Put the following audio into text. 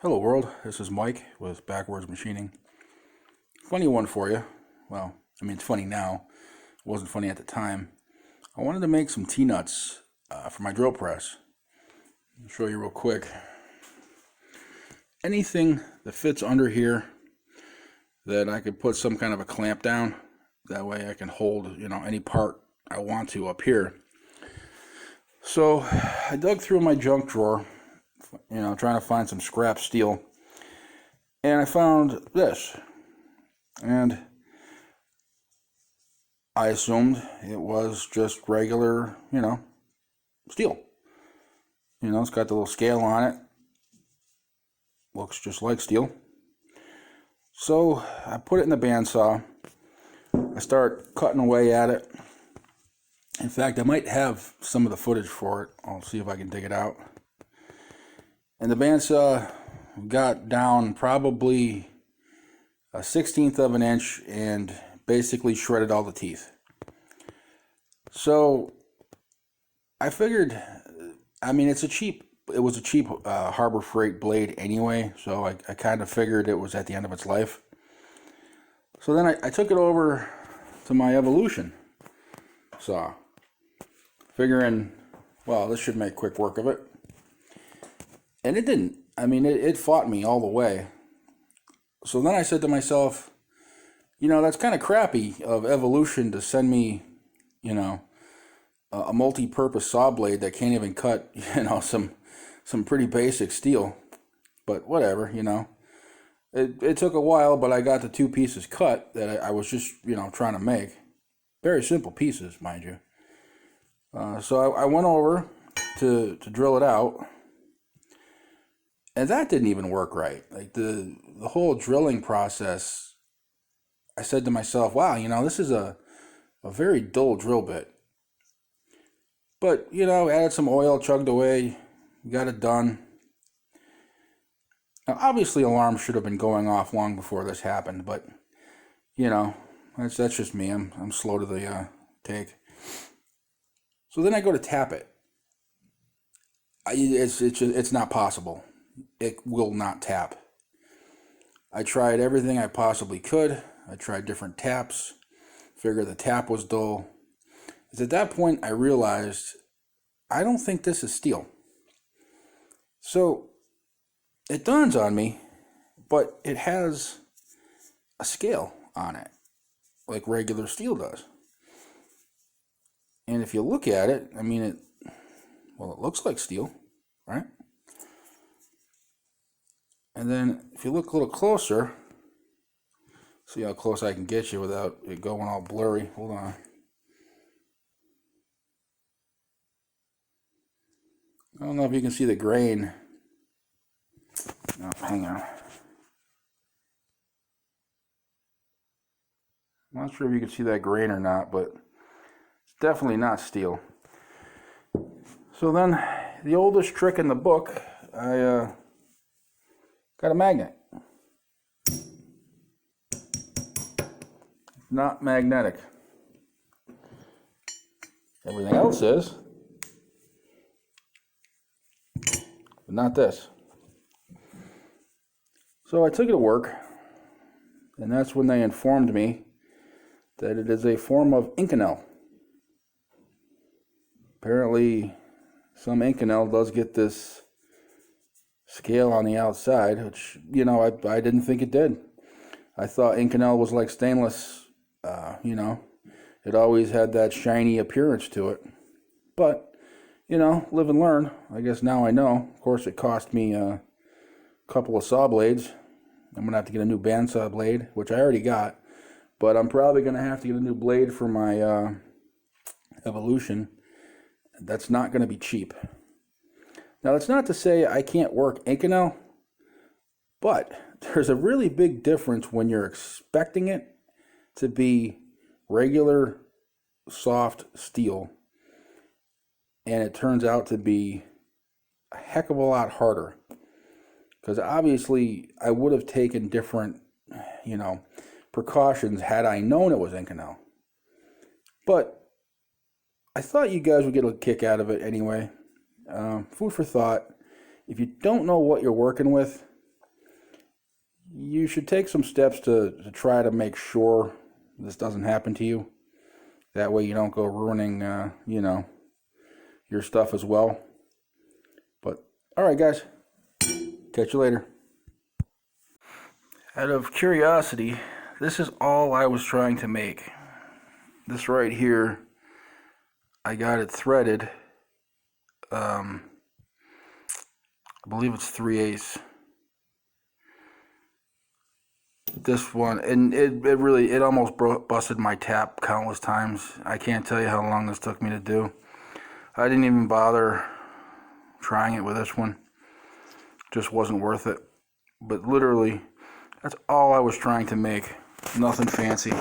Hello world, this is Mike with Backwards Machining. Funny one for you. Well, I mean it's funny now. It wasn't funny at the time. I wanted to make some T-nuts for my drill press. I'll show you real quick. Anything that fits under here that I could put some kind of a clamp down. That way I can hold, any part I want to up here. So I dug through my junk drawer, trying to find some scrap steel. And I found this. And I assumed it was just regular, steel. It's got the little scale on it. Looks just like steel. So I put it in the bandsaw. I start cutting away at it. In fact, I might have some of the footage for it. I'll see if I can dig it out. And the bandsaw got down probably a 1/16 of an inch and basically shredded all the teeth. So I figured, it was a cheap Harbor Freight blade anyway, so I kind of figured it was at the end of its life. So then I took it over to my Evolution saw, figuring, well, this should make quick work of it. And it didn't. It fought me all the way. So then I said to myself, that's kind of crappy of Evolution to send me, a multi-purpose saw blade that can't even cut, some pretty basic steel. But whatever, It took a while, but I got the two pieces cut that I was just, trying to make. Very simple pieces, mind you. So I went over to drill it out. And that didn't even work right. Like the whole drilling process, I said to myself, wow, this is a very dull drill bit. But, added some oil, chugged away, got it done. Now, obviously, alarms should have been going off long before this happened, but, that's just me. I'm slow to the take. So then I go to tap it. It's not possible. It will not tap. I tried everything I possibly could. I tried different taps. Figured the tap was dull. It's at that point I realized I don't think this is steel. So it dawns on me, but it has a scale on it, like regular steel does. And if you look at it, it looks like steel, right? And then if you look a little closer, see how close I can get you without it going all blurry. Hold on. I don't know if you can see the grain. No, hang on. I'm not sure if you can see that grain or not, but it's definitely not steel. So then, the oldest trick in the book, I got a magnet. Not magnetic. Everything else is, but not this. So I took it to work, and that's when they informed me that it is a form of Inconel. Apparently, some Inconel does get this scale on the outside, which, I didn't think it did. I thought Inconel was like stainless, it always had that shiny appearance to it. But, live and learn. I guess now I know. Of course, it cost me a couple of saw blades. I'm going to have to get a new bandsaw blade, which I already got. But I'm probably going to have to get a new blade for my Evolution. That's not going to be cheap. Now, that's not to say I can't work Inconel, but there's a really big difference when you're expecting it to be regular soft steel, and it turns out to be a heck of a lot harder. Because obviously, I would have taken different, precautions had I known it was Inconel. But I thought you guys would get a kick out of it anyway. Food for thought. If you don't know what you're working with, you should take some steps to try to make sure this doesn't happen to you. That way you don't go ruining, your stuff as well. But, alright guys, catch you later. Out of curiosity, this is all I was trying to make. This right here, I got it threaded. I believe it's 3/8. This one, and it almost busted my tap countless times. I can't tell you how long this took me to do. I didn't even bother trying it with this one. Just wasn't worth it. But literally, that's all I was trying to make. Nothing fancy.